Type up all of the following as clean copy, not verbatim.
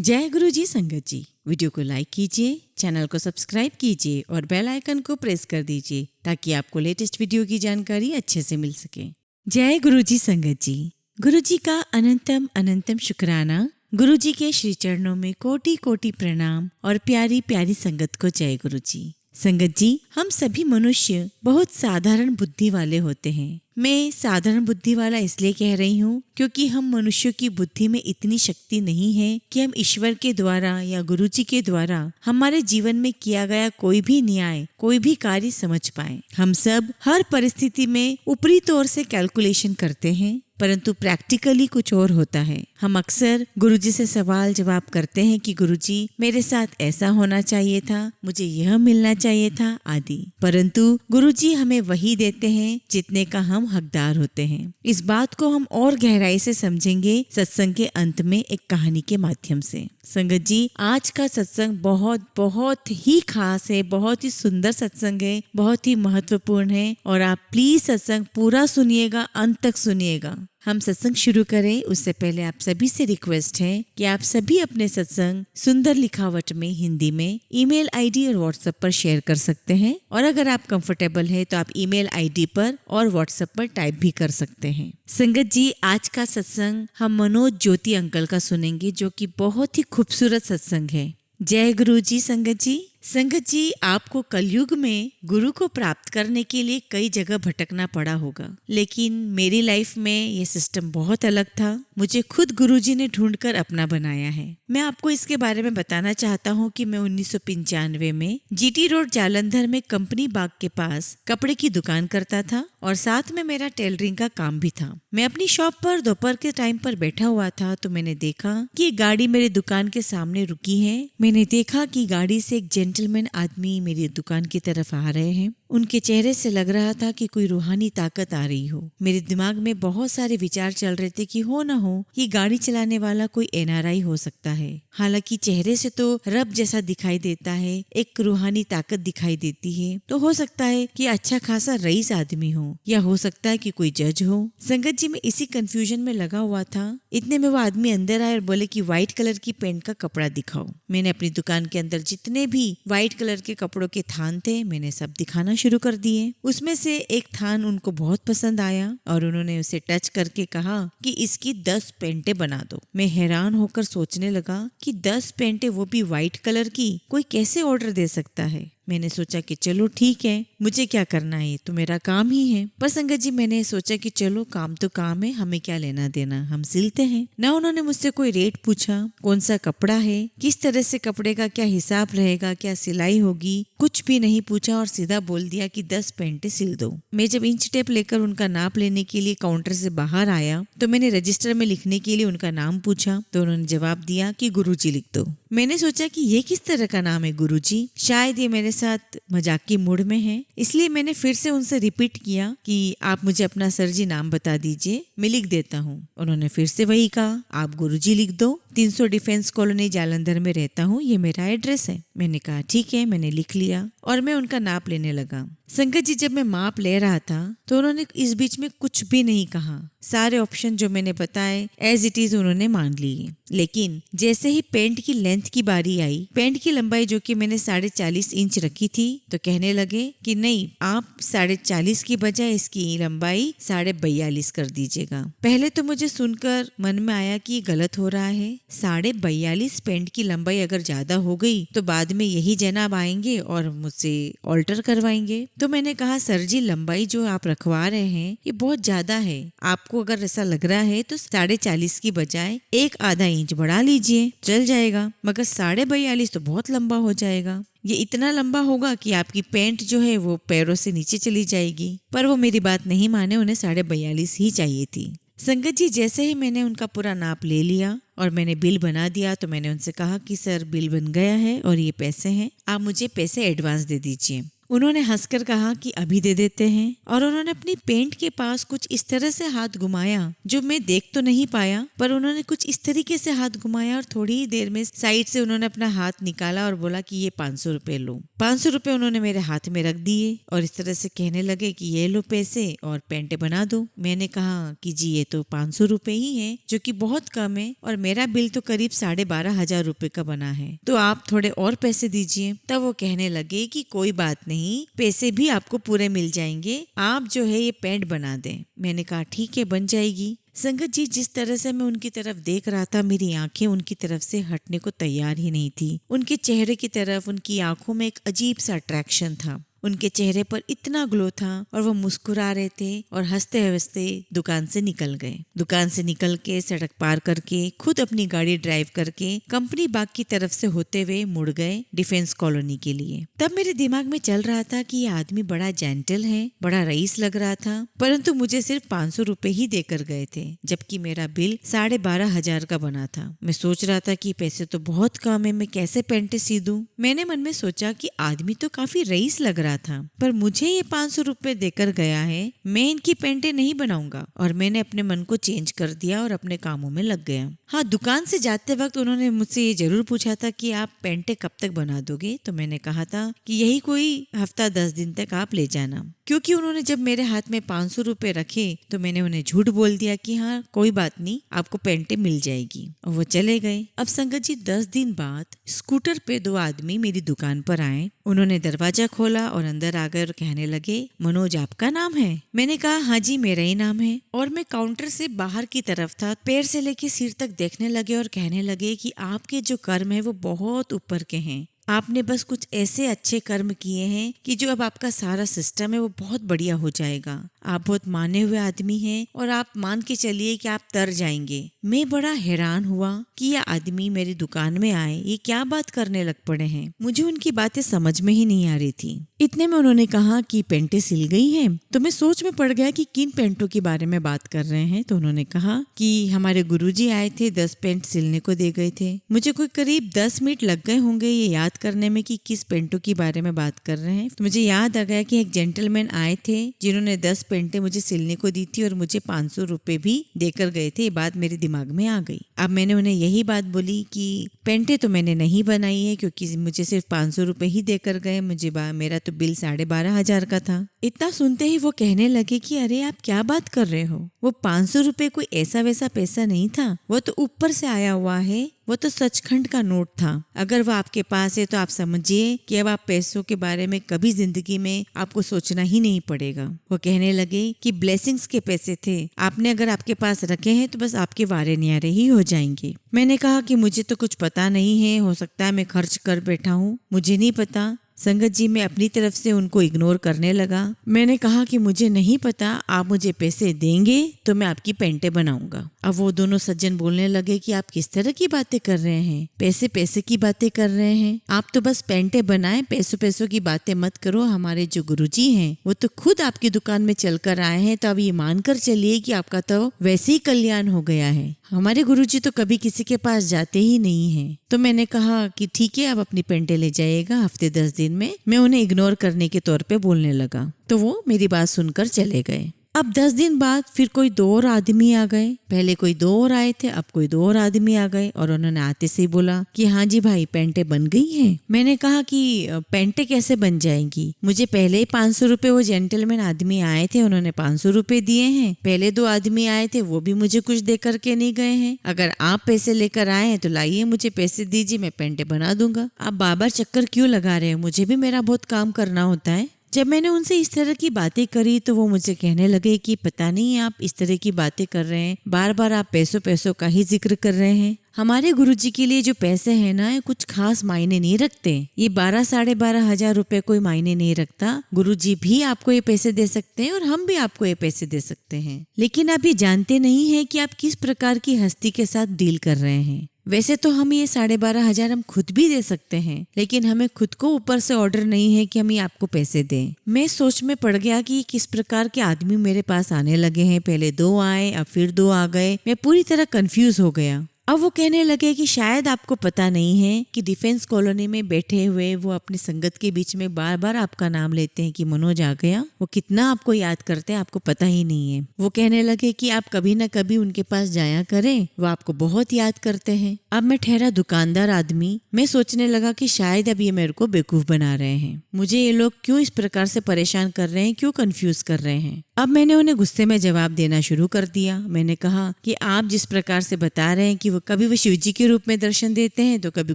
जय गुरु जी संगत जी। वीडियो को लाइक कीजिए, चैनल को सब्सक्राइब कीजिए और बेल आइकन को प्रेस कर दीजिए ताकि आपको लेटेस्ट वीडियो की जानकारी अच्छे से मिल सके। जय गुरु जी संगत जी। गुरु जी का अनंतम अनंतम शुक्राना। गुरु जी के श्री चरणों में कोटि कोटि प्रणाम और प्यारी प्यारी संगत को जय गुरु जी। संगत जी, हम सभी मनुष्य बहुत साधारण बुद्धि वाले होते हैं। मैं साधारण बुद्धि वाला इसलिए कह रही हूँ क्योंकि हम मनुष्यों की बुद्धि में इतनी शक्ति नहीं है कि हम ईश्वर के द्वारा या गुरु जी के द्वारा हमारे जीवन में किया गया कोई भी न्याय, कोई भी कार्य समझ पाए। हम सब हर परिस्थिति में ऊपरी तौर से कैलकुलेशन करते हैं, परंतु प्रैक्टिकली कुछ और होता है। हम अक्सर गुरुजी से सवाल जवाब करते हैं कि गुरुजी, मेरे साथ ऐसा होना चाहिए था, मुझे यह मिलना चाहिए था आदि, परंतु गुरुजी हमें वही देते हैं जितने का हम हकदार होते हैं। इस बात को हम और गहराई से समझेंगे सत्संग के अंत में एक कहानी के माध्यम से। संगत जी, आज का सत्संग बहुत बहुत ही खास है, बहुत ही सुंदर सत्संग है, बहुत ही महत्वपूर्ण है और आप प्लीज सत्संग पूरा सुनिएगा, अंत तक सुनिएगा। हम सत्संग शुरू करें उससे पहले आप सभी से रिक्वेस्ट है कि आप सभी अपने सत्संग सुंदर लिखावट में हिंदी में ईमेल आईडी और व्हाट्सएप पर शेयर कर सकते हैं, और अगर आप कंफर्टेबल है तो आप ईमेल आईडी पर और व्हाट्सएप पर टाइप भी कर सकते हैं। संगत जी, आज का सत्संग हम मनोज ज्योति अंकल का सुनेंगे, जो कि बहुत ही खूबसूरत सत्संग है। जय गुरु जी संगत जी। संगत जी, आपको कलयुग में गुरु को प्राप्त करने के लिए कई जगह भटकना पड़ा होगा, लेकिन मेरी लाइफ में ये सिस्टम बहुत अलग था। मुझे खुद गुरुजी ने ढूंढकर अपना बनाया है। मैं आपको इसके बारे में बताना चाहता हूँ कि मैं 1995 में जीटी रोड जालंधर में कंपनी बाग के पास कपड़े की दुकान करता था और साथ में मेरा टेलरिंग का काम भी था। मैं अपनी शॉप पर दोपहर के टाइम पर बैठा हुआ था तो मैंने देखा कि एक गाड़ी मेरी दुकान के सामने रुकी है। मैंने देखा कि गाड़ी से एक जेंटलमैन आदमी मेरी दुकान की तरफ आ रहे हैं। उनके चेहरे से लग रहा था कि कोई रूहानी ताकत आ रही हो। मेरे दिमाग में बहुत सारे विचार चल रहे थे कि हो ना हो ये गाड़ी चलाने वाला कोई एनआरआई हो सकता है। हालांकि चेहरे से तो रब जैसा दिखाई देता है, एक रूहानी ताकत दिखाई देती है, तो हो सकता है कि अच्छा खासा रईस आदमी हो या हो सकता है कि कोई जज हो। संगत जी, मैं इसी कंफ्यूजन में लगा हुआ था। इतने में वो आदमी अंदर आए और बोले कि व्हाइट कलर की पेंट का कपड़ा दिखाओ। मैंने अपनी दुकान के अंदर जितने भी व्हाइट कलर के कपड़ों के थान थे मैंने सब दिखाना शुरू कर दिए। उसमें से एक थान उनको बहुत पसंद आया और उन्होंने उसे टच करके कहा कि इसकी 10 पेंटें बना दो। मैं हैरान होकर सोचने लगा कि 10 पेंटें, वो भी व्हाइट कलर की, कोई कैसे ऑर्डर दे सकता है। मैंने सोचा कि चलो ठीक है, मुझे क्या करना है, तो मेरा काम ही है। पर संगत जी, मैंने सोचा कि चलो काम तो काम है, हमें क्या लेना देना, हम सिलते हैं ना। उन्होंने मुझसे कोई रेट पूछा, कौन सा कपड़ा है, किस तरह से कपड़े का क्या हिसाब रहेगा, क्या सिलाई होगी, कुछ भी नहीं पूछा और सीधा बोल दिया कि 10 पेंटें सिल दो। मैं जब इंच टेप लेकर उनका नाप लेने के लिए काउंटर से बाहर आया तो मैंने रजिस्टर में लिखने के लिए उनका नाम पूछा तो उन्होंने जवाब दिया कि गुरुजी लिख दो। मैंने सोचा कि ये किस तरह का नाम है गुरुजी, शायद ये मेरे साथ मजाक की मूड में है, इसलिए मैंने फिर से उनसे रिपीट किया कि आप मुझे अपना सर जी नाम बता दीजिए, मैं लिख देता हूँ। उन्होंने फिर से वही कहा, आप गुरुजी लिख दो, 300 डिफेंस कॉलोनी जालंधर में रहता हूँ, ये मेरा एड्रेस है। मैंने कहा ठीक है, मैंने लिख लिया और मैं उनका नाप लेने लगा। संगत जी, जब मैं माप ले रहा था तो उन्होंने इस बीच में कुछ भी नहीं कहा। सारे ऑप्शन जो मैंने बताए एज इट इज उन्होंने मान लिए। लेकिन जैसे ही पेंट की लेंथ की बारी आई, पेंट की लंबाई जो कि मैंने 40.5 इंच रखी थी, तो कहने लगे कि नहीं, आप 40.5 की बजाय इसकी लंबाई 42.5 कर दीजिएगा। पहले तो मुझे सुनकर मन में आया कि ये गलत हो रहा है। 42.5 पेंट की लंबाई अगर ज्यादा हो गई तो बाद में यही जनाब आएंगे और मुझसे ऑल्टर करवाएंगे। तो मैंने कहा, सर जी, लंबाई जो आप रखवा रहे हैं ये बहुत ज्यादा है, आपको अगर ऐसा लग रहा है तो 40.5 की बजाय एक आधा इंच बढ़ा लीजिए, चल जाएगा, मगर 42.5 तो बहुत लंबा हो जाएगा। ये इतना लंबा होगा कि आपकी पेंट जो है वो पैरों से नीचे चली जाएगी। पर वो मेरी बात नहीं माने, उन्हें 42.5 ही चाहिए थी। संगत जी, जैसे ही मैंने उनका पूरा नाप ले लिया और मैंने बिल बना दिया तो मैंने उनसे कहा कि सर, बिल बन गया है और ये पैसे हैं, आप मुझे पैसे एडवांस दे दीजिए। उन्होंने हंसकर कहा कि अभी दे देते हैं, और उन्होंने अपनी पेंट के पास कुछ इस तरह से हाथ घुमाया जो मैं देख तो नहीं पाया, पर उन्होंने कुछ इस तरीके से हाथ घुमाया और थोड़ी ही देर में साइड से उन्होंने अपना हाथ निकाला और बोला कि ये 500 रुपए लो। 500 रुपए उन्होंने मेरे हाथ में रख दिए और इस तरह से कहने लगे कि ये लो पैसे और पेंटे बना दो। मैंने कहा कि जी ये तो 500 रुपए ही है, जो कि बहुत कम है, और मेरा बिल तो करीब 12,500 रुपए का बना है, तो आप थोड़े और पैसे दीजिए। तब वो कहने लगे कि कोई बात नहीं, पैसे भी आपको पूरे मिल जाएंगे, आप जो है ये पेंट बना दें। मैंने कहा ठीक है, बन जाएगी। संगत जी, जिस तरह से मैं उनकी तरफ देख रहा था, मेरी आंखें उनकी तरफ से हटने को तैयार ही नहीं थी। उनके चेहरे की तरफ, उनकी आंखों में एक अजीब सा अट्रैक्शन था। उनके चेहरे पर इतना ग्लो था और वो मुस्कुरा रहे थे और हंसते हंसते दुकान से निकल गए। दुकान से निकल के सड़क पार करके खुद अपनी गाड़ी ड्राइव करके कंपनी बाग की तरफ से होते हुए मुड़ गए डिफेंस कॉलोनी के लिए। तब मेरे दिमाग में चल रहा था कि ये आदमी बड़ा जेंटल है, बड़ा रईस लग रहा था, परंतु मुझे सिर्फ 500 रुपए ही देकर गए थे, जबकि मेरा बिल 12,500 का बना था। मैं सोच रहा था कि पैसे तो बहुत कम है, मैं कैसे पेंटे सी दूं। मैंने मन में सोचा कि आदमी तो काफी रईस लग रहा था, पर मुझे ये 500 रुपए देकर गया है, मैं इनकी पेंटे नहीं बनाऊंगा। और मैंने अपने मन को चेंज कर दिया और अपने कामों में लग गया। हाँ, दुकान से जाते वक्त उन्होंने मुझसे ये जरूर पूछा था कि आप पेंटे कब तक बना दोगे, तो मैंने कहा था कि यही कोई हफ्ता 10 दिन तक आप ले जाना। क्योंकि उन्होंने जब मेरे हाथ में 500 रुपए रखे तो मैंने उन्हें झूठ बोल दिया कि हाँ कोई बात नहीं, आपको पेंटे मिल जाएगी, और वो चले गए। अब संगत जी, 10 दिन बाद स्कूटर पे 2 आदमी मेरी दुकान पर आए। उन्होंने दरवाजा खोला और अंदर आ गए और कहने लगे, मनोज आपका नाम है? मैंने कहा हाँ जी, मेरा ही नाम है। और मैं काउंटर से बाहर की तरफ था, पैर से लेके सिर तक देखने लगे और कहने लगे कि आपके जो कर्म है वो बहुत ऊपर के हैं। आपने बस कुछ ऐसे अच्छे कर्म किए हैं कि जो अब आपका सारा सिस्टम है वो बहुत बढ़िया हो जाएगा। आप बहुत माने हुए आदमी हैं और आप मान के चलिए कि आप तर जाएंगे। मैं बड़ा हैरान हुआ कि ये आदमी मेरी दुकान में आए, ये क्या बात करने लग पड़े हैं। मुझे उनकी बातें समझ में ही नहीं आ रही थी। इतने में उन्होंने कहा कि पेंटें सिल गई हैं। तो मैं सोच में पड़ गया कि किन पेंटों के बारे में बात कर रहे हैं। तो उन्होंने कहा कि हमारे गुरुजी आए थे, 10 पेंट सिलने को दे गए थे। मुझे कोई करीब 10 मिनट लग गए होंगे ये याद करने में कि किस पेंटों की बारे में बात कर रहे हैं। तो मुझे याद आ गया कि एक जेंटलमैन आए थे जिन्होंने 10 पेंटें मुझे सिलने को दी थी और मुझे 500 रुपए भी देकर गए थे। ये बात मेरे दिमाग में आ गई। अब मैंने उन्हें यही बात बोली कि पेंटें तो मैंने नहीं बनाई है, क्योंकि मुझे सिर्फ 500 रुपए ही देकर गए, मेरा तो बिल 12,500 का था। इतना सुनते ही वो कहने लगे कि अरे आप क्या बात कर रहे हो, वो 500 रुपए कोई ऐसा वैसा पैसा नहीं था, वो तो ऊपर से आया हुआ है, वो तो सचखंड का नोट था। अगर वो आपके पास है तो आप समझिए कि अब आप पैसों के बारे में कभी जिंदगी में आपको सोचना ही नहीं पड़ेगा। वो कहने लगे कि ब्लेसिंग्स के पैसे थे, आपने अगर आपके पास रखे हैं तो बस आपके वारे न्यारे ही हो जाएंगे। मैंने कहा कि मुझे तो कुछ पता नहीं है, हो सकता है मैं खर्च कर बैठा हूँ, मुझे नहीं पता। संगत जी, मैं अपनी तरफ से उनको इग्नोर करने लगा। मैंने कहा कि मुझे नहीं पता, आप मुझे पैसे देंगे तो मैं आपकी पेंटें बनाऊंगा। अब वो दोनों सज्जन बोलने लगे कि आप किस तरह की बातें कर रहे हैं, पैसे पैसे की बातें कर रहे हैं, आप तो बस पेंटें बनाएं, पैसों की बातें मत करो। हमारे जो गुरुजी हैं वो तो खुद आपकी दुकान में चलकर आए हैं, तो अब ये मानकर चलिए कि आपका तो वैसे ही कल्याण हो गया है। हमारे गुरुजी तो कभी किसी के पास जाते ही नहीं हैं। तो मैंने कहा कि ठीक है, आप अपनी पेंटें ले जाइएगा, हफ्ते 10 दिन में। मैं उन्हें इग्नोर करने के तौर पे बोलने लगा, तो वो मेरी बात सुनकर चले गए। अब 10 दिन बाद फिर कोई 2 और आदमी आ गए। पहले कोई 2 और आए थे, अब कोई 2 और आदमी आ गए और उन्होंने आते से ही बोला कि हाँ जी भाई, पेंटें बन गई हैं। मैंने कहा कि पेंटें कैसे बन जाएंगी, मुझे पहले ही 500 रुपए, वो जेंटलमैन आदमी आए थे उन्होंने 500 रुपए दिए हैं, पहले 2 आदमी आए थे वो भी मुझे कुछ दे करके नहीं गए हैं। अगर आप पैसे लेकर आए हैं तो लाइए, मुझे पैसे दीजिए, मैं पेंटें बना दूंगा। आप बार-बार चक्कर क्यों लगा रहे हो, मुझे भी मेरा बहुत काम करना होता है। जब मैंने उनसे इस तरह की बातें करी तो वो मुझे कहने लगे कि पता नहीं आप इस तरह की बातें कर रहे हैं, बार बार आप पैसों का ही जिक्र कर रहे हैं। हमारे गुरुजी के लिए जो पैसे हैं ना, कुछ खास मायने नहीं रखते। ये 12,500 रुपए कोई मायने नहीं रखता। गुरुजी भी आपको ये पैसे दे सकते हैं और हम भी आपको ये पैसे दे सकते हैं, लेकिन आप ये जानते नहीं है कि आप किस प्रकार की हस्ती के साथ डील कर रहे हैं। वैसे तो हम ये 12,500 हम खुद भी दे सकते हैं, लेकिन हमें खुद को ऊपर से ऑर्डर नहीं है कि हम ये आपको पैसे दें। मैं सोच में पड़ गया कि किस प्रकार के आदमी मेरे पास आने लगे हैं। पहले 2 आए, अब फिर 2 आ गए। मैं पूरी तरह कंफ्यूज हो गया। अब वो कहने लगे कि शायद आपको पता नहीं है कि डिफेंस कॉलोनी में बैठे हुए वो अपनी संगत के बीच में बार बार आपका नाम लेते हैं कि मनोज आ गया। वो कितना आपको याद करते हैं आपको पता ही नहीं है। वो कहने लगे कि आप कभी ना कभी उनके पास जाया करें, वो आपको बहुत याद करते हैं। अब मैं ठहरा दुकानदार आदमी, मैं सोचने लगा कि शायद अब ये मेरे को बेवकूफ बना रहे हैं, मुझे ये लोग क्यों इस प्रकार से परेशान कर रहे हैं, क्यों कंफ्यूज कर रहे हैं। अब मैंने उन्हें गुस्से में जवाब देना शुरू कर दिया। मैंने कहा कि आप जिस प्रकार से बता रहे हैं कि वो कभी वो शिवजी के रूप में दर्शन देते हैं तो कभी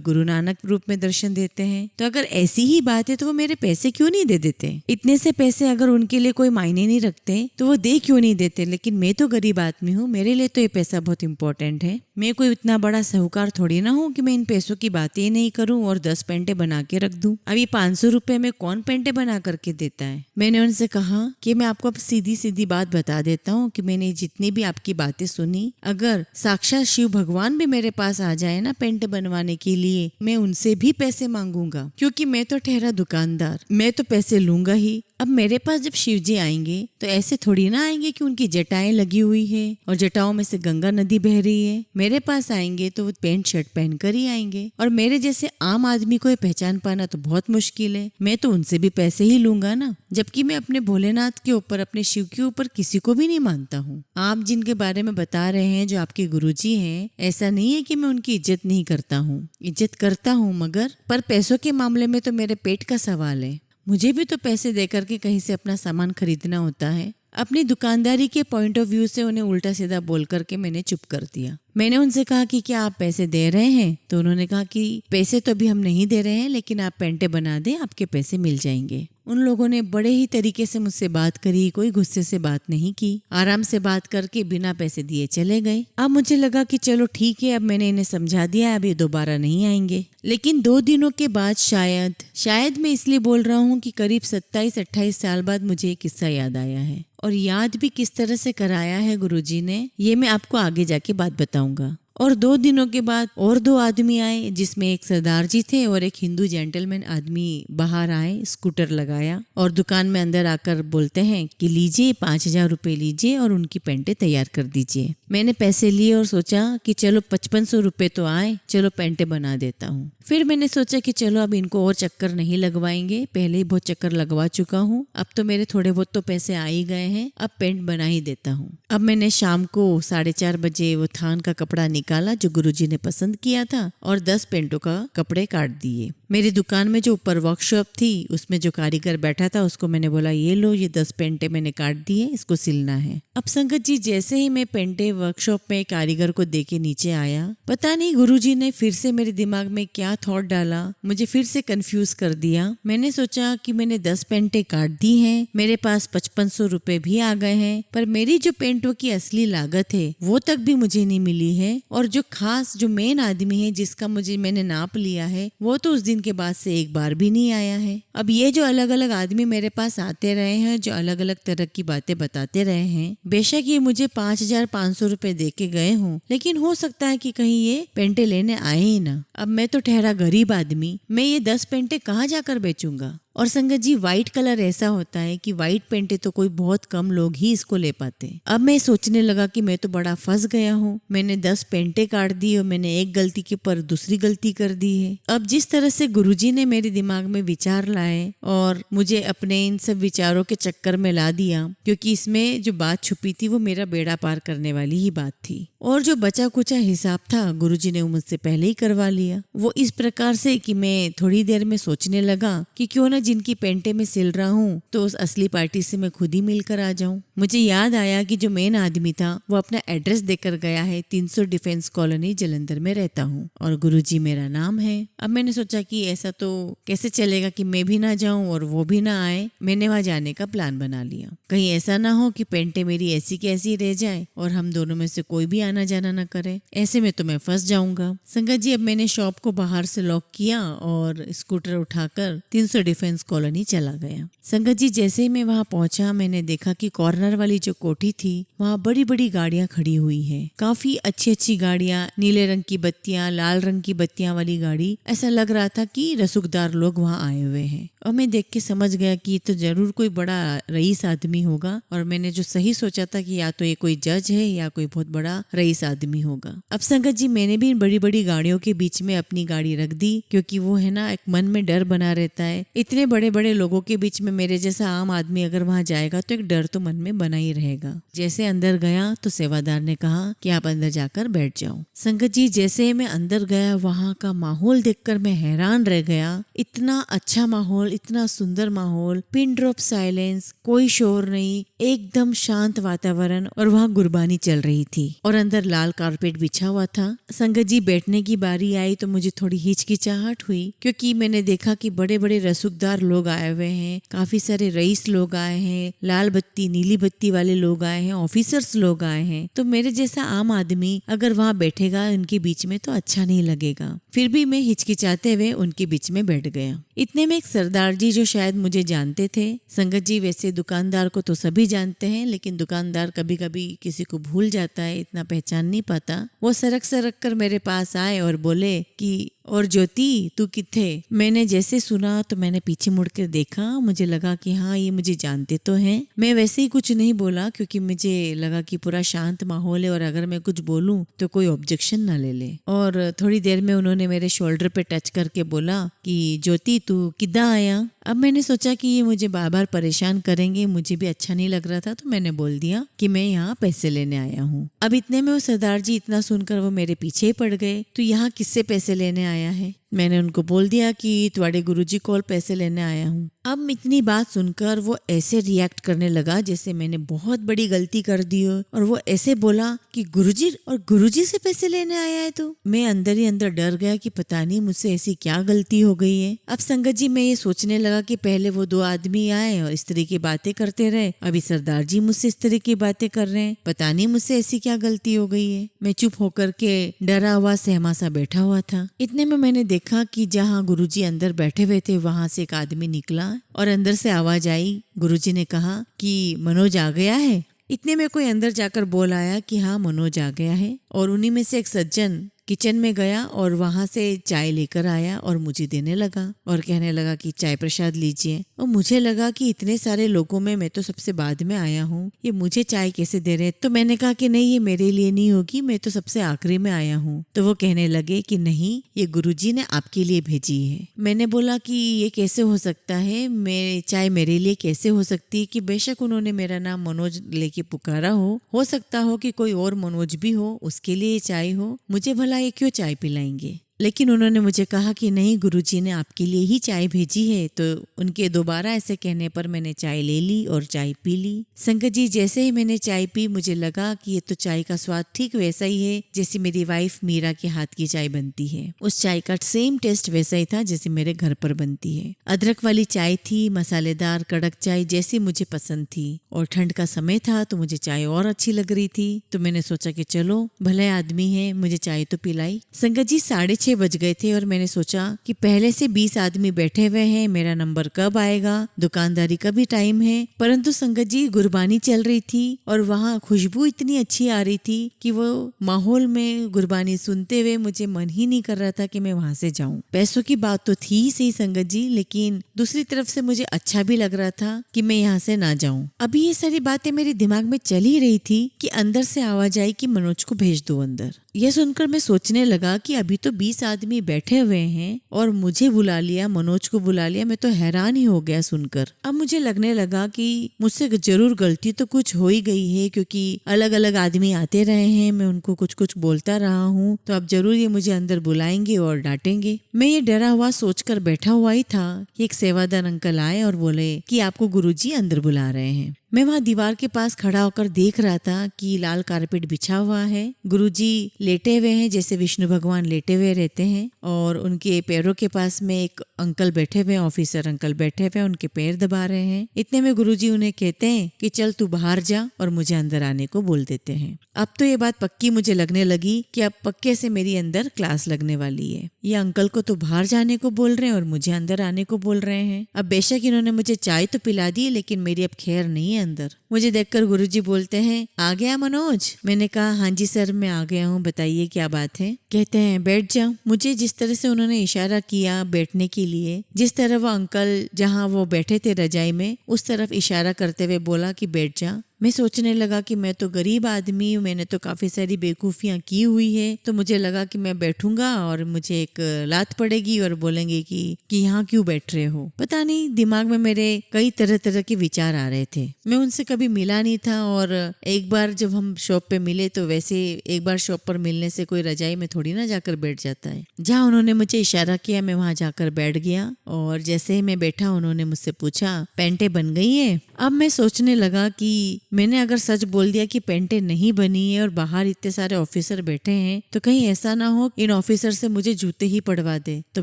गुरु नानक रूप में दर्शन देते हैं, तो अगर ऐसी ही बात है तो वो मेरे पैसे क्यों नहीं दे देते? इतने से पैसे अगर उनके लिए कोई मायने नहीं रखते तो वो दे क्यों नहीं देते? लेकिन मैं तो गरीब आदमी हूँ, मेरे लिए तो ये पैसा बहुत इंपॉर्टेंट है। मैं कोई इतना बड़ा साहूकार थोड़ी ना हूँ कि मैं इन पैसों की बातें ही नहीं करूँ और 10 पेंटे बना के रख दूं। अभी 500 रुपए में कौन पेंटे बना करके देता है? मैंने उनसे कहा कि मैं आपको अब सीधी सीधी बात बता देता हूँ कि मैंने जितनी भी आपकी बातें सुनी, अगर साक्षात शिव भगवान भी मेरे पास आ जाए ना पेंटे बनवाने के लिए, मैं उनसे भी पैसे मांगूंगा, क्योंकि मैं तो ठहरा दुकानदार, मैं तो पैसे लूंगा ही। अब मेरे पास जब शिव जी आएंगे तो ऐसे थोड़ी ना आएंगे कि उनकी जटाएं लगी हुई है और जटाओं में से गंगा नदी बह रही है। मेरे पास आएंगे तो वो पैंट शर्ट पहनकर ही आएंगे, और मेरे जैसे आम आदमी को पहचान पाना तो बहुत मुश्किल है। मैं तो उनसे भी पैसे ही लूंगा ना, जबकि मैं अपने भोलेनाथ के ऊपर, अपने शिव के ऊपर किसी को भी नहीं मानता हूँ। आप जिनके बारे में बता रहे हैं जो आपके गुरुजी हैं, ऐसा नहीं है कि मैं उनकी इज्जत नहीं करता हूँ, इज्जत करता हूँ, मगर पर पैसों के मामले में तो मेरे पेट का सवाल है। मुझे भी तो पैसे देकर के कहीं से अपना सामान खरीदना होता है। अपनी दुकानदारी के पॉइंट ऑफ व्यू से उन्हें उल्टा सीधा बोल करके मैंने चुप कर दिया। मैंने उनसे कहा कि क्या आप पैसे दे रहे हैं? तो उन्होंने कहा कि पैसे तो अभी हम नहीं दे रहे हैं, लेकिन आप पेंटे बना दें, आपके पैसे मिल जाएंगे। उन लोगों ने बड़े ही तरीके से मुझसे बात करी, कोई गुस्से से बात नहीं की, आराम से बात करके बिना पैसे दिए चले गए। अब मुझे लगा कि चलो ठीक है, अब मैंने इन्हें समझा दिया, अब ये दोबारा नहीं आएंगे। लेकिन 2 दिनों के बाद शायद मैं इसलिए बोल रहा हूँ कि करीब 27-28 साल बाद मुझे एक किस्सा याद आया है, और याद भी किस तरह से कराया है गुरुजी ने, ये मैं आपको आगे जाके बात बताऊंगा। और 2 दिनों के बाद और 2 आदमी आए, जिसमें एक सरदार जी थे और एक हिंदू जेंटलमैन आदमी बाहर आए, स्कूटर लगाया और दुकान में अंदर आकर बोलते हैं कि लीजिए 5000 रुपए लीजिए और उनकी पेंटे तैयार कर दीजिए। मैंने पैसे लिए और सोचा कि चलो 5500 रुपए तो आए, चलो पेंटे बना देता हूँ। फिर मैंने सोचा कि चलो अब इनको और चक्कर नहीं लगवाएंगे, पहले ही बहुत चक्कर लगवा चुका हूँ, अब तो मेरे थोड़े बहुत तो पैसे आ ही गए हैं, अब पेंट बना ही देता हूँ। अब मैंने शाम को 4:30 बजे वो थान का कपड़ा निकाला जो गुरुजी ने पसंद किया था और 10 पेंटों का कपड़े काट दिए। मेरी दुकान में जो ऊपर वर्कशॉप थी उसमें जो कारीगर बैठा था उसको मैंने बोला, ये लो, ये 10 पेंटे मैंने काट दिए, इसको सिलना है। अब संगत जी, जैसे ही मैं पेंटे वर्कशॉप में कारीगर को देके नीचे आया, पता नहीं गुरुजी ने फिर से मेरे दिमाग में क्या थॉट डाला, मुझे फिर से कंफ्यूज कर दिया। मैंने सोचा कि मैंने 10 पेंटे काट दी हैं, मेरे पास 5500 रुपए भी आ गए हैं, पर मेरी जो पेंटों की असली लागत है वो तक भी मुझे नहीं मिली है, और जो खास जो मेन आदमी है जिसका मैंने नाप लिया है वो तो उस दिन के बाद से एक बार भी नहीं आया है। अब ये जो अलग अलग आदमी मेरे पास आते रहे हैं, जो अलग अलग तरह की बातें बताते रहे हैं, बेशक ये मुझे 5500 रुपए दे के गए हों, लेकिन हो सकता है कि कहीं ये पेंटे लेने आए ही ना। अब मैं तो ठहरा गरीब आदमी, मैं ये 10 पेंटे कहाँ जाकर बेचूंगा? और संगत जी, व्हाइट कलर ऐसा होता है कि व्हाइट पेंटे तो कोई बहुत कम लोग ही इसको ले पाते। अब मैं सोचने लगा कि मैं तो बड़ा फंस गया हूँ, मैंने 10 पेंटे काट दी और मैंने एक गलती के ऊपर दूसरी गलती कर दी है। अब जिस तरह से गुरुजी ने मेरे दिमाग में विचार लाए और मुझे अपने इन सब विचारों के चक्कर में ला दिया, क्योंकि इसमें जो बात छुपी थी वो मेरा बेड़ा पार करने वाली ही बात थी, और जो बचा कुचा हिसाब था गुरुजी ने मुझसे पहले ही करवा लिया। वो इस प्रकार से कि मैं थोड़ी देर में सोचने लगा कि क्यों ना जिनकी पेंटे में सिल रहा हूँ तो उस असली पार्टी से मैं खुद ही मिलकर आ जाऊं। मुझे याद आया कि जो मेन आदमी था वो अपना एड्रेस देकर गया है, 300 डिफेंस कॉलोनी जलंधर में रहता हूँ और गुरुजी मेरा नाम है। अब मैंने सोचा कि ऐसा तो कैसे चलेगा कि मैं भी ना जाऊं और वो भी ना आए। मैंने वहां जाने का प्लान बना लिया, कहीं ऐसा ना हो कि पेंटे मेरी ऐसी की ऐसी रह जाए और हम दोनों में से कोई भी आना जाना ना करे, ऐसे में तो मैं फंस जाऊंगा। संगत जी, अब मैंने शॉप को बाहर से लॉक किया और स्कूटर उठाकर 300 डिफेंस साइलेंस कॉलोनी चला गया। संगत जी, जैसे ही मैं वहाँ पहुंचा मैंने देखा कि कॉर्नर वाली जो कोठी थी वहाँ बड़ी बड़ी गाड़ियां खड़ी हुई है। काफी अच्छी अच्छी गाड़ियां, नीले रंग की बत्तियां, लाल रंग की बत्तियां वाली गाड़ी। ऐसा लग रहा था कि रसूखदार लोग वहाँ आए हुए हैं। और मैं देख के समझ गया कि ये तो जरूर कोई बड़ा रईस आदमी होगा। और मैंने जो सही सोचा था कि या तो ये कोई जज है या कोई बहुत बड़ा रईस आदमी होगा। अब संगत जी, मैंने भी इन बड़ी बड़ी गाड़ियों के बीच में अपनी गाड़ी रख दी, क्योंकि वो है ना, एक मन में डर बना रहता है। इतने बड़े बड़े लोगों के बीच में मेरे जैसा आम आदमी अगर वहाँ जाएगा तो एक डर तो मन में बना ही रहेगा। जैसे अंदर गया तो सेवादार ने कहा कि आप अंदर जाकर बैठ जाओ। संगत जी, जैसे मैं अंदर गया वहाँ का माहौल देखकर मैं हैरान रह गया। इतना अच्छा माहौल, इतना सुंदर माहौल, पिन ड्रॉप साइलेंस, कोई शोर नहीं, एकदम शांत वातावरण। और वहाँ गुरबानी चल रही थी और अंदर लाल कारपेट बिछा हुआ था। संगत जी, बैठने की बारी आई तो मुझे थोड़ी हिचकिचाहट हुई, क्योंकि मैंने देखा कि बड़े बड़े रसूखदार लोग आए हुए हैं, काफी सारे रईस लोग आए हैं, लाल बत्ती नीली बत्ती वाले लोग आए हैं, ऑफिसर्स लोग आए हैं। तो मेरे जैसा आम आदमी अगर वहाँ बैठेगा उनके बीच में तो अच्छा नहीं लगेगा। फिर भी मैं हिचकिचाते हुए उनके बीच में बैठ गया। इतने में एक सरदार जी, जो शायद मुझे जानते थे। संगत जी, वैसे दुकानदार को तो सभी जानते हैं, लेकिन दुकानदार कभी कभी किसी को भूल जाता है, इतना पहचान नहीं पाता। वो सरक सरक कर मेरे पास आए और बोले कि और ज्योति, तू किथे? मैंने जैसे सुना तो मैंने पीछे मुड़कर देखा। मुझे लगा कि हाँ, ये मुझे जानते तो हैं। मैं वैसे ही कुछ नहीं बोला, क्योंकि मुझे लगा कि पूरा शांत माहौल है और अगर मैं कुछ बोलूं तो कोई ऑब्जेक्शन ना ले ले। और थोड़ी देर में उन्होंने मेरे शोल्डर पे टच करके बोला कि ज्योति, तू किदा आया? अब मैंने सोचा कि ये मुझे बार बार परेशान करेंगे, मुझे भी अच्छा नहीं लग रहा था, तो मैंने बोल दिया कि मैं यहाँ पैसे लेने आया हूँ। अब इतने में वो सरदार जी इतना सुनकर वो मेरे पीछे ही पड़ गए। तो यहाँ किससे पैसे लेने आया है? मैंने उनको बोल दिया कि तुम्हारे गुरुजी को पैसे लेने आया हूँ। अब इतनी बात सुनकर वो ऐसे रिएक्ट करने लगा जैसे मैंने बहुत बड़ी गलती कर दी हो, और वो ऐसे बोला कि गुरुजी, और गुरुजी से पैसे लेने आया है तो? मैं अंदर ही अंदर डर गया कि पता नहीं मुझसे ऐसी क्या गलती हो गई है। अब संगत जी, मैं ये सोचने लगा कि पहले वो दो आदमी आए और इस तरह की बातें करते रहे, अभी सरदार जी मुझसे इस तरह की बातें कर रहे हैं, पता नहीं मुझसे ऐसी क्या गलती हो गई है। मैं चुप होकर के डरा हुआ सहमा सा बैठा हुआ था। इतने में मैंने देखा कि जहाँ गुरुजी अंदर बैठे हुए थे वहां से एक आदमी निकला और अंदर से आवाज आई। गुरुजी ने कहा कि मनोज आ गया है। इतने में कोई अंदर जाकर बोल आया कि हाँ, मनोज आ गया है। और उन्हीं में से एक सज्जन किचन में गया और वहां से चाय लेकर आया और मुझे देने लगा और कहने लगा कि चाय प्रसाद लीजिए। और मुझे लगा कि इतने सारे लोगों में मैं तो सबसे बाद में आया हूँ, ये मुझे चाय कैसे दे रहे? तो मैंने कहा कि नहीं, ये मेरे लिए नहीं होगी, मैं तो सबसे आखिरी में आया हूँ। तो वो कहने लगे कि नहीं, ये गुरुजी ने आपके लिए भेजी है। मैंने बोला कि ये कैसे हो सकता है, मैं चाय मेरे लिए कैसे हो सकती है? कि बेशक उन्होंने मेरा नाम मनोज लेके पुकारा हो सकता हो कि कोई और मनोज भी हो, उसके लिए चाय हो, मुझे भला ये क्यों चाय पिलाएंगे? लेकिन उन्होंने मुझे कहा कि नहीं, गुरुजी ने आपके लिए ही चाय भेजी है। तो उनके दोबारा ऐसे कहने पर मैंने चाय ले ली और चाय पी ली। संगत जी, जैसे ही मैंने चाय पी मुझे लगा कि ये तो चाय का स्वाद ठीक वैसा ही है जैसे मेरी वाइफ मीरा के हाथ की चाय बनती है। उस चाय का सेम टेस्ट वैसा ही था जैसे मेरे घर पर बनती है। अदरक वाली चाय थी, मसालेदार कड़क चाय जैसी मुझे पसंद थी। और ठंड का समय था तो मुझे चाय और अच्छी लग रही थी। तो मैंने सोचा कि चलो, भले आदमी है, मुझे चाय तो पिलाई। संगत जी, 6:30 बज गए थे और मैंने सोचा कि पहले से 20 आदमी बैठे हुए हैं, मेरा नंबर कब आएगा, दुकानदारी का भी टाइम है। परंतु संगत जी, गुरबानी चल रही थी और वहाँ खुशबू इतनी अच्छी आ रही थी कि वो माहौल में गुरबानी सुनते हुए मुझे मन ही नहीं कर रहा था कि मैं वहां से जाऊं। पैसों की बात तो थी ही सही संगत जी, लेकिन दूसरी तरफ से मुझे अच्छा भी लग रहा था कि मैं यहाँ से ना जाऊं। अभी ये सारी बातें मेरे दिमाग में चल ही रही थी कि अंदर से आवाज आई कि मनोज को भेज दो अंदर। यह सुनकर मैं सोचने लगा कि अभी तो 20 आदमी बैठे हुए हैं और मुझे बुला लिया, मनोज को बुला लिया। मैं तो हैरान ही हो गया सुनकर। अब मुझे लगने लगा कि मुझसे जरूर गलती तो कुछ हो ही गई है, क्योंकि अलग अलग आदमी आते रहे हैं, मैं उनको कुछ कुछ बोलता रहा हूँ, तो अब जरूर ये मुझे अंदर बुलाएंगे और डांटेंगे। मैं ये डरा हुआ सोचकर बैठा हुआ ही था कि एक सेवादार अंकल आए और बोले कि आपको गुरुजी अंदर बुला रहे हैं। मैं वहाँ दीवार के पास खड़ा होकर देख रहा था कि लाल कारपेट बिछा हुआ है, गुरुजी लेटे हुए हैं जैसे विष्णु भगवान लेटे हुए रहते हैं, और उनके पैरों के पास में एक अंकल बैठे हुए हैं, ऑफिसर अंकल बैठे हुए हैं, उनके पैर दबा रहे हैं। इतने में गुरुजी उन्हें कहते हैं कि चल तू बाहर जा, और मुझे अंदर आने को बोल देते हैं। अब तो ये बात पक्की मुझे लगने लगी कि अब पक्के से मेरी अंदर क्लास लगने वाली है। ये अंकल को तो बाहर जाने को बोल रहे हैं और मुझे अंदर आने को बोल रहे हैं। अब बेशक इन्होंने मुझे चाय तो पिला दी, लेकिन मेरी अब खैर नहीं है अंदर। मुझे देखकर गुरुजी बोलते हैं, आ गया मनोज? मैंने कहा हाँ जी सर, मैं आ गया हूँ, बताइए क्या बात है। कहते हैं बैठ जाओ। मुझे जिस तरह से उन्होंने इशारा किया बैठने के लिए, जिस तरह वो अंकल जहाँ वो बैठे थे रजाई में, उस तरफ इशारा करते हुए बोला कि बैठ जा। मैं सोचने लगा कि मैं तो गरीब आदमी हूँ, मैंने तो काफी सारी बेवकूफियां की हुई है, तो मुझे लगा कि मैं बैठूंगा और मुझे एक लात पड़ेगी और बोलेंगे कि यहाँ क्यों बैठ रहे हो। पता नहीं दिमाग में मेरे कई तरह तरह के विचार आ रहे थे। मैं उनसे कभी मिला नहीं था, और एक बार जब हम शॉप पे मिले तो वैसे एक बार शॉप पर मिलने से कोई रजाई में थोड़ी ना जाकर बैठ जाता है। जहाँ उन्होंने मुझे इशारा किया मैं वहां जाकर बैठ गया, और जैसे ही मैं बैठा उन्होंने मुझसे पूछा पैंटें बन गई है। अब मैं सोचने लगा कि मैंने अगर सच बोल दिया कि पेंटें नहीं बनी है और बाहर इतने सारे ऑफिसर बैठे हैं, तो कहीं ऐसा ना हो इन ऑफिसर से मुझे जूते ही पड़वा दे। तो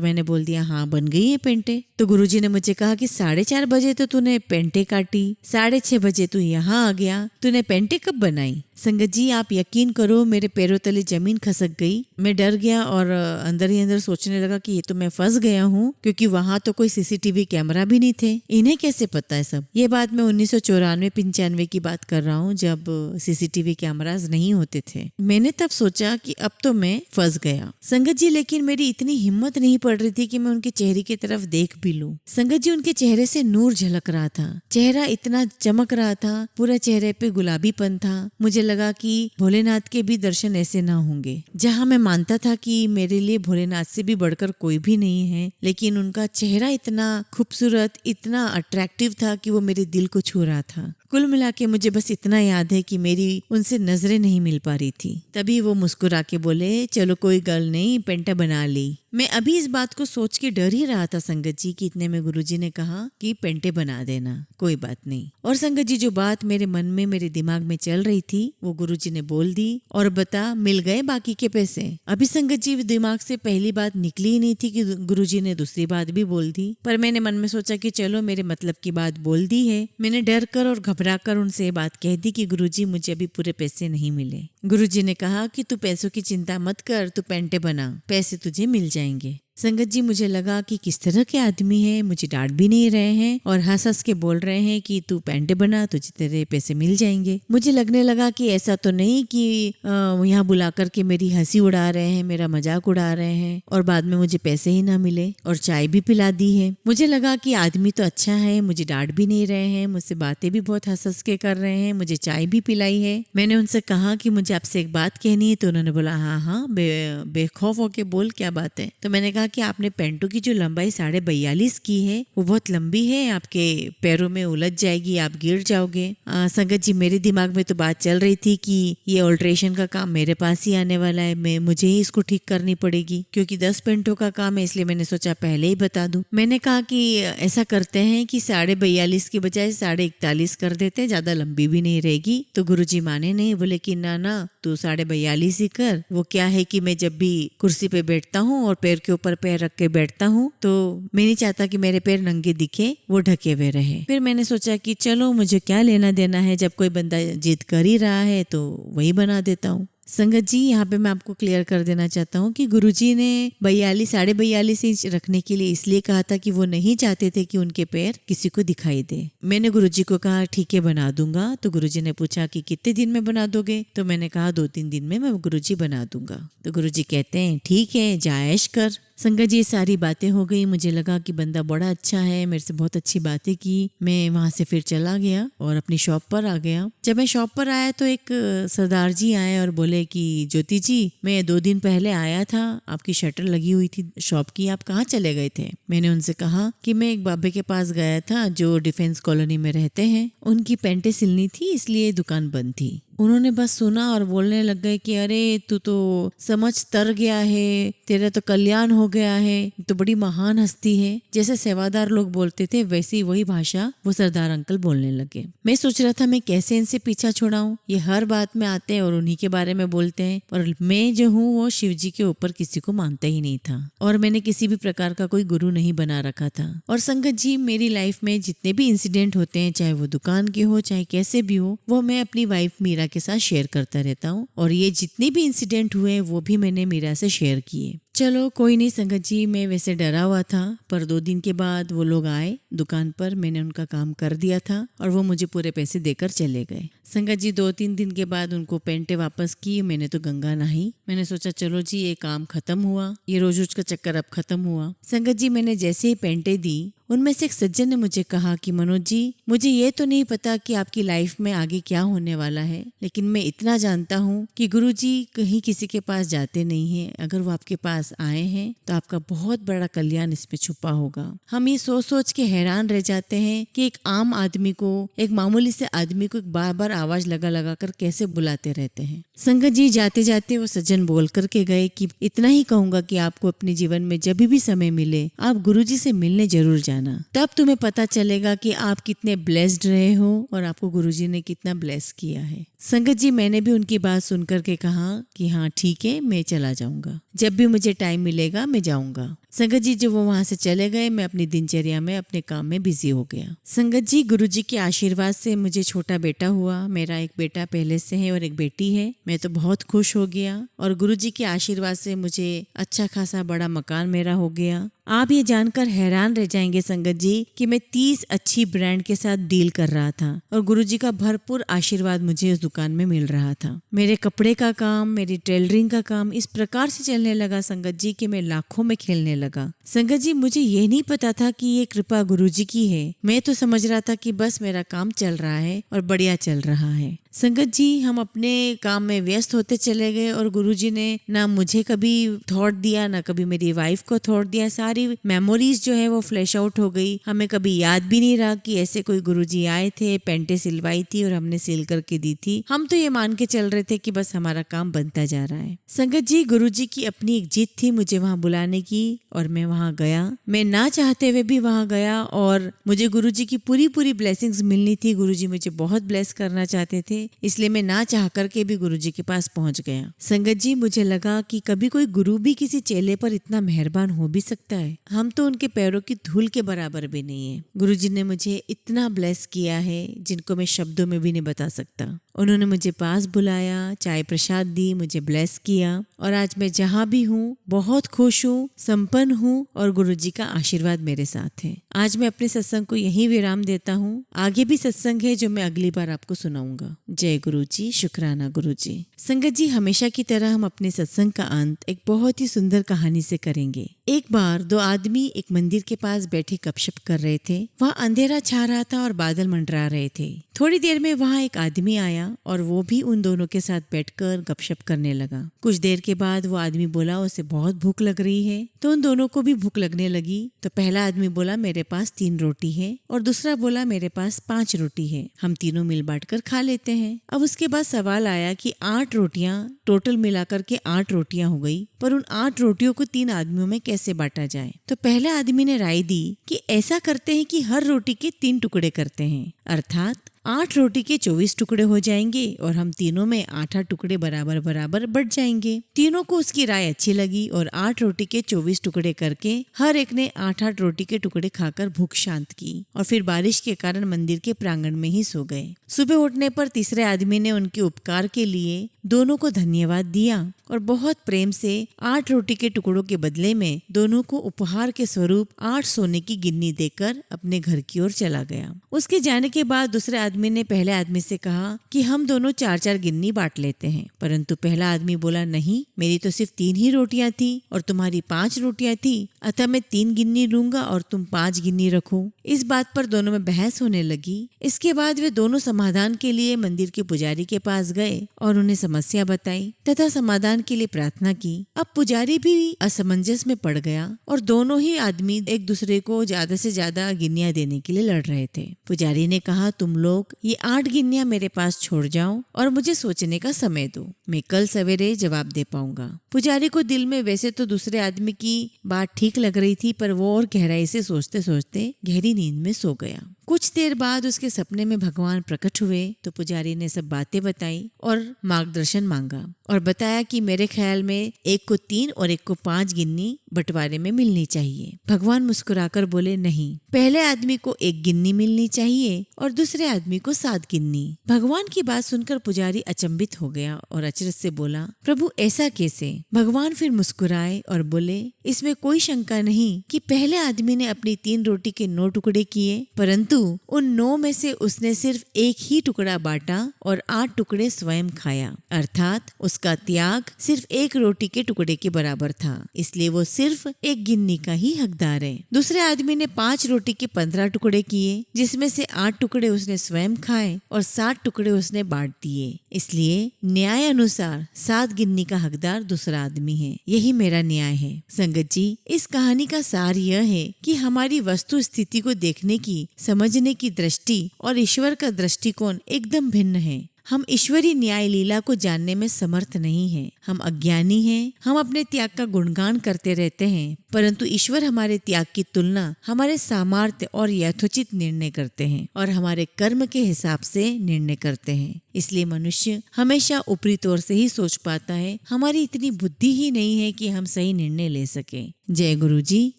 मैंने बोल दिया हाँ बन गई है पेंटें। तो गुरुजी ने मुझे कहा कि 4:30 बजे तो तूने पेंटें काटी, 6:30 बजे तू यहाँ आ गया, तूने पेंटें कब बनाई? संगत जी आप यकीन करो मेरे पैरों तले जमीन खसक गई। मैं डर गया और अंदर ही अंदर सोचने लगा कि ये तो मैं फंस गया हूँ, क्योंकि वहां तो कोई सीसीटीवी कैमरा भी नहीं थे। इन्हें कैसे पता है सब? ये बात मैं 1994-95 की बात कर रहा हूँ, जब सीसीटीवी कैमरास नहीं होते थे। मैंने तब सोचा कि अब तो मैं फंस गया। संगत जी लेकिन मेरी इतनी हिम्मत नहीं पड़ रही थी कि मैं उनके चेहरे की तरफ देख भी लूं। संगत जी उनके चेहरे से नूर झलक रहा था, चेहरा इतना चमक रहा था, पूरा चेहरे पे गुलाबीपन था। मुझे लगा कि भोलेनाथ के भी दर्शन ऐसे ना होंगे। जहाँ मैं मानता था कि मेरे लिए भोलेनाथ से भी बढ़कर कोई भी नहीं है, लेकिन उनका चेहरा इतना खूबसूरत, इतना अट्रैक्टिव था कि वो मेरे दिल को छू रहा था। कुल मिला के मुझे बस इतना याद है कि मेरी उनसे नजरें नहीं मिल पा रही थी। तभी वो मुस्कुरा के बोले चलो कोई गल नहीं, पेंटा बना ली। मैं अभी इस बात को सोच के डर ही रहा था संगत जी कि इतने में गुरुजी ने कहा कि पेंटे बना देना, कोई बात नहीं। और संगत जी जो बात मेरे मन में मेरे दिमाग में चल रही थी वो गुरुजी ने बोल दी, और बता मिल गए बाकी के पैसे। अभी संगत जी दिमाग से पहली बात निकली ही नहीं थी कि गुरुजी ने दूसरी बात भी बोल दी, पर मैंने मन में सोचा कि चलो मेरे मतलब की बात बोल दी है। मैंने डर कर और घबरा कर उनसे बात कह दी कि गुरुजी मुझे अभी पूरे पैसे नहीं मिले। गुरुजी ने कहा कि तू पैसों की चिंता मत कर, तू पेंटे बना, पैसे तुझे मिल जाएंगे। संगत जी मुझे लगा कि किस तरह के आदमी है, मुझे डांट भी नहीं रहे हैं और हंस हंस के बोल रहे हैं कि तू पेंटे बना, तुझे तेरे पैसे मिल जाएंगे। मुझे लगने लगा कि ऐसा तो नहीं कि यहाँ बुला करके मेरी हंसी उड़ा रहे हैं, मेरा मजाक उड़ा रहे हैं और बाद में मुझे पैसे ही ना मिले और चाय भी पिला दी है। मुझे लगा कि आदमी तो अच्छा है, मुझे डांट भी नहीं रहे हैं, मुझसे बातें भी बहुत हंस हंस के कर रहे हैं, मुझे चाय भी पिलाई है। मैंने उनसे कहा कि मुझे आपसे एक बात कहनी है, तो उन्होंने बोला हाँ हाँ बेखौफ होके बोल, क्या बात है। तो मैंने कहा कि आपने पेंटों की जो लंबाई 42.5 की है वो बहुत लंबी है, आपके पैरों में उलझ जाएगी, आप गिर जाओगे। संगत जी मेरे दिमाग में तो बात चल रही थी कि ये ऑल्ट्रेशन का काम मेरे पास ही आने वाला है, मुझे ही इसको ठीक करनी पड़ेगी क्योंकि 10 पेंटों का काम है, इसलिए मैंने सोचा पहले ही बता दूं। मैंने कहा कि ऐसा करते हैं कि 42.5 की बजाय 41.5 कर देते हैं, ज्यादा लंबी भी नहीं रहेगी। तो गुरुजी माने नहीं, बोले कि ना तू 42.5 ही कर। वो क्या है कि मैं जब भी कुर्सी पे बैठता हूँ और पैर के ऊपर पैर रख के बैठता हूँ तो मैं नहीं चाहता कि मेरे पैर नंगे दिखे, वो ढके हुए रहे। फिर मैंने सोचा कि चलो मुझे क्या लेना देना है, जब कोई बंदा जिद कर ही रहा है तो वही बना देता हूँ। संगत जी यहाँ पे मैं आपको क्लियर कर देना चाहता हूँ कि गुरुजी ने 42.5 इंच रखने के लिए इसलिए कहा था कि वो नहीं चाहते थे कि उनके पैर किसी को दिखाई दे। मैंने गुरुजी को कहा ठीक है बना दूंगा। तो गुरुजी ने पूछा कि कितने दिन में बना दोगे, तो मैंने कहा 2-3 दिन में मैं गुरुजी बना दूंगा। तो गुरुजी कहते हैं ठीक है जायश कर। संगत जी सारी बातें हो गई, मुझे लगा कि बंदा बड़ा अच्छा है, मेरे से बहुत अच्छी बातें की। मैं वहां से फिर चला गया और अपनी शॉप पर आ गया। जब मैं शॉप पर आया तो एक सरदार जी आए और बोले कि ज्योति जी मैं 2 दिन पहले आया था, आपकी शटर लगी हुई थी शॉप की, आप कहाँ चले गए थे। मैंने उनसे कहा कि मैं एक बाबे के पास गया था जो डिफेंस कॉलोनी में रहते हैं, उनकी पेंटें सिलनी थी इसलिए दुकान बंद थी। उन्होंने बस सुना और बोलने लग गए कि अरे तू तो समझ तर गया है, तेरा तो कल्याण हो गया है, तो बड़ी महान हस्ती है। जैसे सेवादार लोग बोलते थे वैसी वही भाषा वो सरदार अंकल बोलने लगे। मैं सोच रहा था मैं कैसे इनसे पीछा छुड़ाऊं, ये हर बात में आते हैं और उन्हीं के बारे में बोलते हैं, और मैं जो हूँ वो शिव जी के ऊपर किसी को मानता ही नहीं था और मैंने किसी भी प्रकार का कोई गुरु नहीं बना रखा था। और संगत जी, मेरी लाइफ में जितने भी इंसिडेंट होते हैं, चाहे वो दुकान के हो चाहे कैसे भी हो, वो मैं अपनी वाइफ मीरा के साथ शेयर करता रहता हूँ, और ये जितने भी इंसिडेंट हुए वो भी मैंने मीरा से शेयर किए। चलो कोई नहीं संगत जी, मैं वैसे डरा हुआ था, पर 2 दिन के बाद वो लोग आए दुकान पर, मैंने उनका काम कर दिया था और वो मुझे पूरे पैसे देकर चले गए। संगत जी 2-3 दिन के बाद उनको पेंटे वापस की, मैंने तो गंगा नहाई। मैंने सोचा चलो जी ये काम खत्म हुआ, ये रोज रोज का चक्कर अब खत्म हुआ। संगत जी मैंने जैसे ही पेंटे दी, उनमें से एक सज्जन ने मुझे कहा कि मनोज जी, मुझे ये तो नहीं पता कि आपकी लाइफ में आगे क्या होने वाला है, लेकिन मैं इतना जानता हूँ कि गुरुजी कहीं किसी के पास जाते नहीं हैं। अगर वो आपके पास आए हैं तो आपका बहुत बड़ा कल्याण इसमें छुपा होगा। हम ये सोच सोच के हैरान रह जाते हैं कि एक आम आदमी को, एक मामूली से आदमी को बार बार आवाज लगा लगा कर कैसे बुलाते रहते हैं। संगत जी जाते जाते वो सज्जन बोल करके गए कि इतना ही कहूंगा कि आपको अपने जीवन में जब भी समय मिले आप गुरुजी से मिलने जरूर जाना, तब तुम्हें पता चलेगा कि आप कितने ब्लेस्ड रहे हो और आपको गुरुजी ने कितना ब्लेस किया है। संगत जी मैंने भी उनकी बात सुनकर के कहा कि हाँ ठीक है, मैं चला जाऊंगा, जब भी मुझे टाइम मिलेगा मैं जाऊंगा। संगत जी जब वो वहां से चले गए, मैं अपनी दिनचर्या में अपने काम में बिजी हो गया। संगत जी गुरुजी के आशीर्वाद से मुझे छोटा बेटा हुआ। मेरा एक बेटा पहले से है और एक बेटी है। मैं तो बहुत खुश हो गया और गुरुजी के आशीर्वाद से मुझे अच्छा खासा बड़ा मकान मेरा हो गया। आप ये जानकर हैरान रह जाएंगे संगत जी कि मैं 30 अच्छी ब्रांड के साथ डील कर रहा था और गुरुजी का भरपूर आशीर्वाद मुझे उस दुकान में मिल रहा था। मेरे कपड़े का काम, मेरी टेलरिंग का काम इस प्रकार से चलने लगा संगत जी कि मैं लाखों में खेलने लगा। संगत जी मुझे ये नहीं पता था कि ये कृपा गुरुजी की है। मैं तो समझ रहा था कि बस मेरा काम चल रहा है और बढ़िया चल रहा है। संगत जी हम अपने काम में व्यस्त होते चले गए और गुरुजी ने ना मुझे कभी थॉट दिया, ना कभी मेरी वाइफ को थॉट दिया। सारी मेमोरीज जो है वो फ्लैश आउट हो गई। हमें कभी याद भी नहीं रहा कि ऐसे कोई गुरुजी आए थे, पेंटे सिलवाई थी और हमने सिल करके दी थी। हम तो ये मान के चल रहे थे कि बस हमारा काम बनता जा रहा है। संगत जी गुरुजी की अपनी एक जिद थी मुझे वहाँ बुलाने की और मैं वहाँ गया। मैं ना चाहते हुए भी वहाँ गया और मुझे गुरुजी की पूरी पूरी ब्लेसिंग्स मिलनी थी। गुरुजी मुझे बहुत ब्लेस करना चाहते थे, इसलिए मैं ना चाह करके भी गुरुजी के पास पहुंच गया। संगत जी मुझे लगा कि कभी कोई गुरु भी किसी चेले पर इतना मेहरबान हो भी सकता है। हम तो उनके पैरों की धूल के बराबर भी नहीं है। गुरुजी ने मुझे इतना ब्लेस किया है जिनको मैं शब्दों में भी नहीं बता सकता। उन्होंने मुझे पास बुलाया, चाय प्रसाद दी, मुझे ब्लेस किया और आज मैं जहाँ भी हूँ बहुत खुश हूँ, संपन्न हूँ और गुरुजी का आशीर्वाद मेरे साथ है। आज मैं अपने सत्संग को यहीं विराम देता हूँ। आगे भी सत्संग है जो मैं अगली बार आपको सुनाऊंगा। जय गुरुजी, शुक्राना गुरुजी। संगत जी हमेशा की तरह हम अपने सत्संग का अंत एक बहुत ही सुंदर कहानी से करेंगे। एक बार 2 आदमी एक मंदिर के पास बैठे गपशप कर रहे थे। वहाँ अंधेरा छा रहा था और बादल मंडरा रहे थे। थोड़ी देर में वहाँ एक आदमी आया और वो भी उन दोनों के साथ बैठकर गपशप करने लगा। कुछ देर के बाद वो आदमी बोला उसे बहुत भूख लग रही है, तो उन दोनों को भी भूख लगने लगी। तो पहला आदमी बोला मेरे पास 3 रोटी है और दूसरा बोला मेरे पास 5 रोटी है, हम तीनों मिल बांट कर खा लेते हैं। अब उसके बाद सवाल आया कि 8 रोटियां टोटल मिलाकर के 8 रोटियां हो गई, पर उन 8 रोटियों को 3 आदमियों में कैसे बांटा जाए। तो पहले आदमी ने राय दी कि ऐसा करते हैं कि हर रोटी के 3 टुकड़े करते हैं, अर्थात 8 रोटी के 24 टुकड़े हो जाएंगे और हम तीनों में 8-8 टुकड़े बराबर बराबर बढ़ जाएंगे। तीनों को उसकी राय अच्छी लगी और 8 रोटी के 24 टुकड़े करके हर एक ने 8-8 रोटी के टुकड़े खाकर भूख शांत की और फिर बारिश के कारण मंदिर के प्रांगण में ही सो गए। सुबह उठने पर तीसरे आदमी ने उनके उपकार के लिए दोनों को धन्यवाद दिया और बहुत प्रेम से 8 रोटी के टुकड़ों के बदले में दोनों को उपहार के स्वरूप 8 सोने की गिन्नी देकर अपने घर की ओर चला गया। उसके जाने के बाद दूसरे आदमी ने पहले आदमी से कहा कि हम दोनों 4-4 गिन्नी बांट लेते हैं, परंतु पहला आदमी बोला नहीं, मेरी तो सिर्फ 3 ही रोटियां थी और तुम्हारी 5 रोटियां थी, अतः मैं 3 गिन्नी लूंगा और तुम 5 गिन्नी रखो। इस बात पर दोनों में बहस होने लगी। इसके बाद वे दोनों समाधान के लिए मंदिर के पुजारी के पास गए और उन्हें समस्या बताई तथा समाधान के लिए प्रार्थना की। अब पुजारी भी असमंजस में पड़ गया और दोनों ही आदमी एक दूसरे को ज्यादा से ज्यादा गिन्नियां देने के लिए लड़ रहे थे। पुजारी ने कहा तुम लोग लोग ये 8 गिन्नियां मेरे पास छोड़ जाओ और मुझे सोचने का समय दो, मैं कल सवेरे जवाब दे पाऊंगा। पुजारी को दिल में वैसे तो दूसरे आदमी की बात ठीक लग रही थी, पर वो और गहराई से सोचते सोचते गहरी नींद में सो गया। कुछ देर बाद उसके सपने में भगवान प्रकट हुए तो पुजारी ने सब बातें बताई और मार्गदर्शन मांगा और बताया कि मेरे ख्याल में एक को 3 और एक को 5 गिन्नी बंटवारे में मिलनी चाहिए। भगवान मुस्कुराकर बोले, नहीं, पहले आदमी को 1 गिन्नी मिलनी चाहिए और दूसरे आदमी को 7 गिन्नी। भगवान की बात सुनकर पुजारी अचंभित हो गया और अचरज से बोला, प्रभु ऐसा कैसे? भगवान फिर मुस्कुराए और बोले, इसमें कोई शंका नहीं कि पहले आदमी ने अपनी 3 रोटी के 9 टुकड़े किए, परंतु उन 9 में से उसने सिर्फ 1 ही टुकड़ा बांटा और 8 टुकड़े स्वयं खाया, अर्थात उसका त्याग सिर्फ 1 रोटी के टुकड़े के बराबर था, इसलिए वो सिर्फ 1 गिन्नी का ही हकदार है। दूसरे आदमी ने 5 रोटी के 15 टुकड़े किए, जिसमें से 8 टुकड़े उसने स्वयं खाए और 7 टुकड़े उसने बांट दिए, इसलिए न्याय अनुसार 7 गिन्नी का हकदार दूसरा आदमी है। यही मेरा न्याय है। संगत जी, इस कहानी का सार यह है कि हमारी वस्तु स्थिति को देखने की, समझने की दृष्टि और ईश्वर का दृष्टिकोण एकदम भिन्न है। हम ईश्वरीय न्याय लीला को जानने में समर्थ नहीं हैं। हम अज्ञानी हैं। हम अपने त्याग का गुणगान करते रहते हैं, परंतु ईश्वर हमारे त्याग की तुलना हमारे सामर्थ्य और यथोचित निर्णय करते हैं और हमारे कर्म के हिसाब से निर्णय करते हैं। इसलिए मनुष्य हमेशा ऊपरी तौर से ही सोच पाता है। हमारी इतनी बुद्धि ही नहीं है कि हम सही निर्णय ले सके। जय गुरु जी।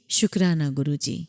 शुक्राना गुरु जी।